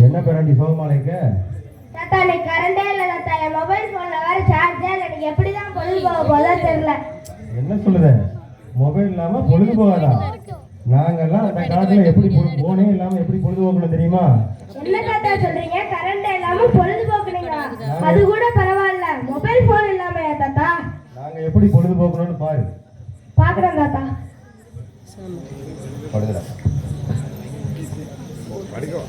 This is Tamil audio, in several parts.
என்ன பேராண்டி சோகமா இருக்க? தாத்தா நீ கரண்டே இல்ல தாத்தா, என் மொபைல் போன்ல வேற சார்ஜே இல்ல. எனக்கு எப்படிதான் பொழுது போக போதா தெரியல. என்ன சொல்லுத? மொபைல் இல்லாம பொழுது போகாதா? நாங்கெல்லாம் அந்த காலத்துல எப்படி போனே இல்லாம எப்படி பொழுது போகணும் தெரியுமா? என்ன தாத்தா சொல்றீங்க? கரண்ட் இல்லாம பொழுது போக்குனீங்களா? அது கூட பரவாயில்ல, மொபைல் போன் இல்லாமயா தாத்தா? நாங்க எப்படி பொழுது போகணும்னு பாரு. பாக்குறேன் தாத்தா. படுங்கடா. படிக்கோ.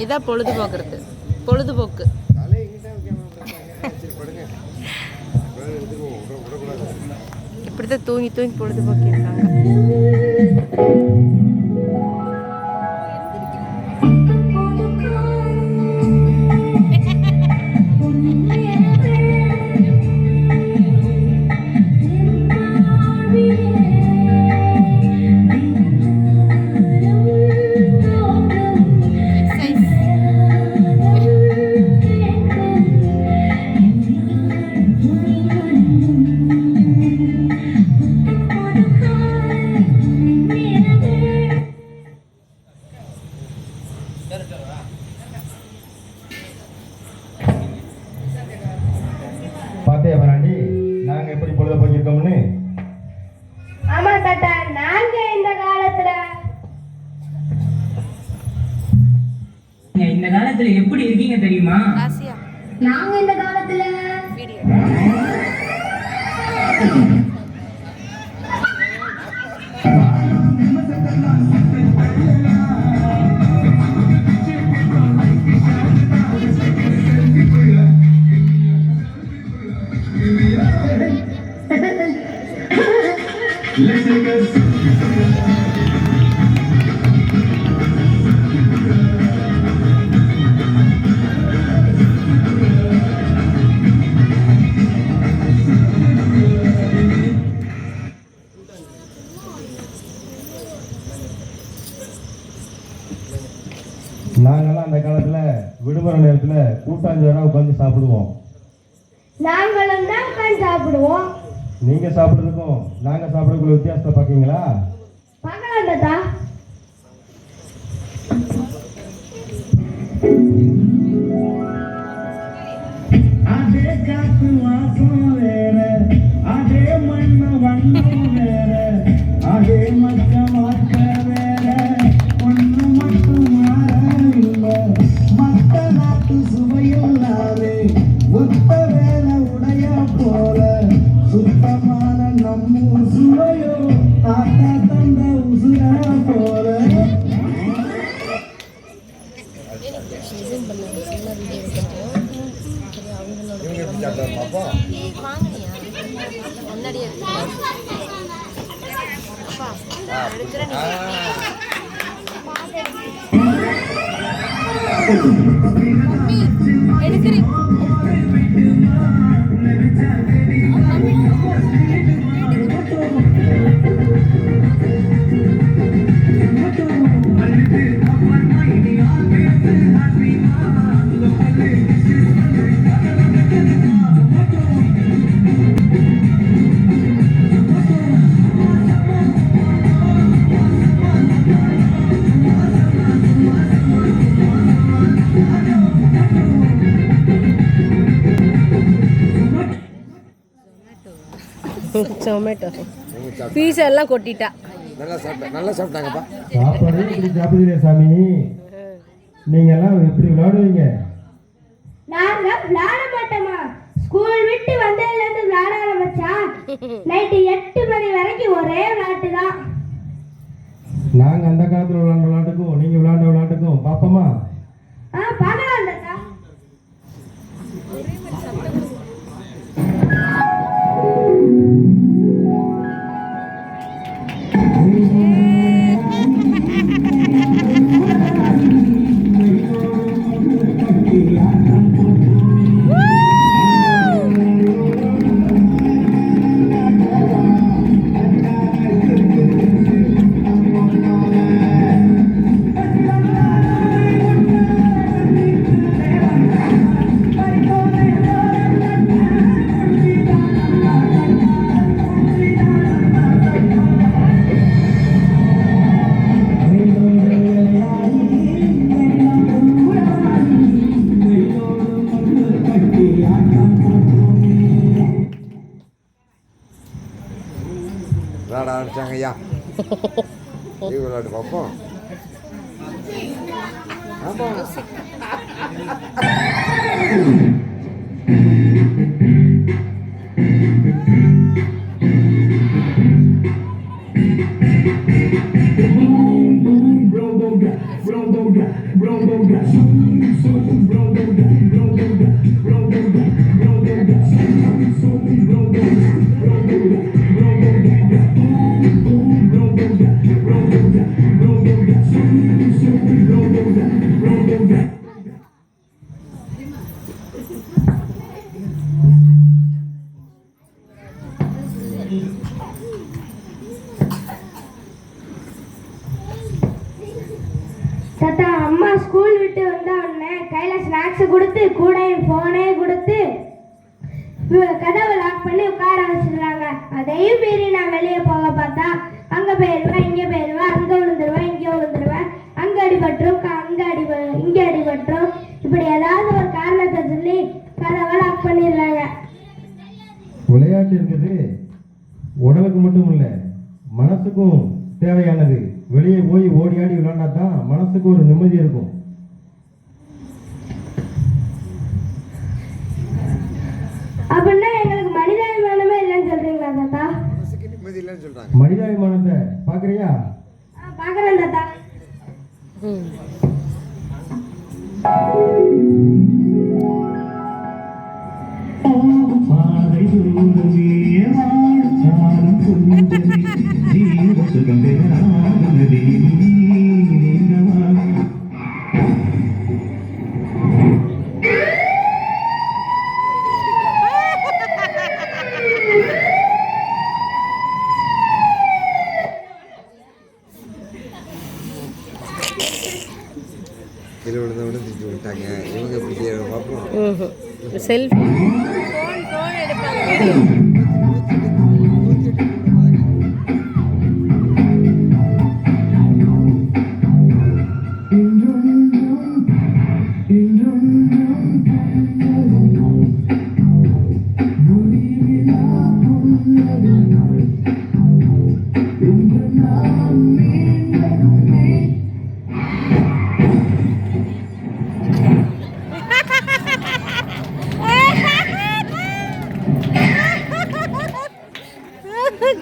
இதான் பொழுதுபோக்குறது, பொழுதுபோக்கு. இப்படித்தான் தூங்கி தூங்கி பொழுதுபோக்கி இருக்காங்க. பாத்தியா பேராண்டி நாங்க எப்படி பொழுது போக்கிருக்கோம்னு? ஆமா தாத்தா, நாங்க இந்த காலத்துல எப்படி இருக்கீங்க தெரியுமா? நாங்க இந்த காலத்துல நாங்கெல்லாம் அந்த காலத்துல விடுமுறை நேரத்துல கூட்டாஞ்சோரா உட்காந்து சாப்பிடுவோம். நாங்களும் தான் உட்காந்து சாப்பிடுவோம். நீங்க சாப்பிடுறதுக்கும் நாங்க சாப்பிடக்கூடிய வித்தியாசத்தை பாக்கீங்களா? பார்க்கலாம் தாத்தா. அதே காத்து வாசம் வேற, அதே மண்ணு வண்ணம் வேற, அதே மக்க வாக்க வேற, ஒண்ணு மட்டும் மாறவில்லை. மத்த நாட்டு சுவையில்லாது ஒத்த வேலை உடைய போல, சுத்தமான நம்ம சுவையோ தாத்தா தந்த உசுர போல. டொமேட்டோ பீஸா எல்லாம் கொட்டிட்டா. நல்லா சாப்பிட்டாங்கப்பா. சாப்பாடு இப்படி சாப்பிடுறீங்க சாமி. நீங்க எல்லாம் எப்படி விளையாடுவீங்க? நாங்க விளையாட மாட்டோமா? ஸ்கூல் விட்டு வந்ததுல இருந்து விளையாட ஆரம்பிச்சா நைட்டு 8 மணி வரைக்கும் ஒரே விளையாட்டு தான். நாங்க அந்த காலத்துல விளையாண்ட விளையாட்டுக்கும் நீங்க விளையாண்ட விளையாட்டுக்கும் பாப்போமா? பார்க்கலாம் தாத்தா. விளையாட ஆரம்பிச்சாங்க ஐயா. டிவி விளையாட்டு பார்ப்போம். ஆமாம். தாத்தா, அம்மா ஸ்கூல் விட்டு வந்த உடனே கையில ஸ்நாக்ஸ் கொடுத்து கூட போனே கொடுத்து கதவை லாக் பண்ணி உட்கார வச்சிருக்காங்க. அதையும் மீறி நான் வெளியே போக பார்த்தா அங்க போயிடுவேன், இங்க போயிடுவேன், அங்க விழுந்துருவேன், இங்க விழுந்துருவேன், அங்க அடிபட்டுரும், இங்க அடிபட்டுரும், இப்படி ஏதாவது ஒரு காரணத்தை சொல்லி கதவை லாக் பண்ணிடுறாங்க. விளையாட்டு இருக்குது உடலுக்கு மட்டும் இல்லை, மனசுக்கும் தேவையானது. வெளியே போய் ஓடி ஆடி விளையாண்டா தான் மனசுக்கு ஒரு நிம்மதி இருக்கும். அப்படின்னா எங்களுக்கு மனிதாபிமானமே இல்லைன்னு சொல்றீங்களா தாத்தா? மனசுக்கு நிம்மதி இல்லைன்னு சொல்றாங்க. மனிதாபிமானத்தை பாக்குறியா? பாக்குறேன் தாத்தா. கீழே விழுந்தவொடனே திருப்பி விட்டாங்க. இவங்க எப்படி செய்யணும் பார்ப்போம். செல்ஃபி ஃபோன் எடுப்பாங்க.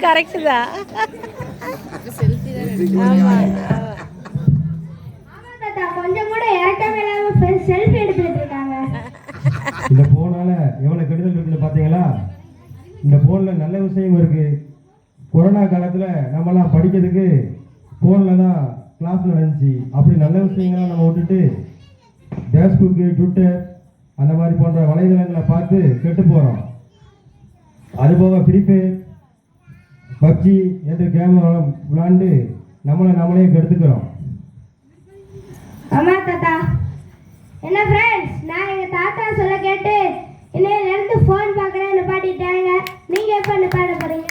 கரெக்டு தான். கொஞ்சம் கூட இறக்கமே இல்லாம செல்ஃபி எடுத்துட்டு இருக்காங்க. இந்த போனால எவ்வளவு கெடுதல் இருக்குன்னு பாத்தீங்களா? இந்த போன்ல நல்ல விஷயம் இருக்கு. கொரோனா காலத்துல நம்மலாம் படிக்கிறதுக்கு போன்ல தான் கிளாஸ் நடந்துச்சு. அப்படி நல்ல விஷயங்களை நம்ம விட்டுட்டு ஃபேஸ்புக்கு, ட்விட்டர் அந்த மாதிரி போன்ற வலைதளங்களை பார்த்து கெட்டு போறோம். அதுபோக ஃப்ரீ ஃபயர், பப்ஜி என்ற கேம் விளையாண்டு நம்மளே கெடுத்துக்கிறோம். ஆமா தாத்தா. என்ன ஃப்ரெண்ட்ஸ், நான் எங்க தாத்தா சொல்ல கேட்டு இன்னையில இருந்து ஃபோன் பார்க்கறேன்னு நிப்பாட்டிட்டாங்க. நீங்க எப்ப நிப்பாட்ட போறீங்க?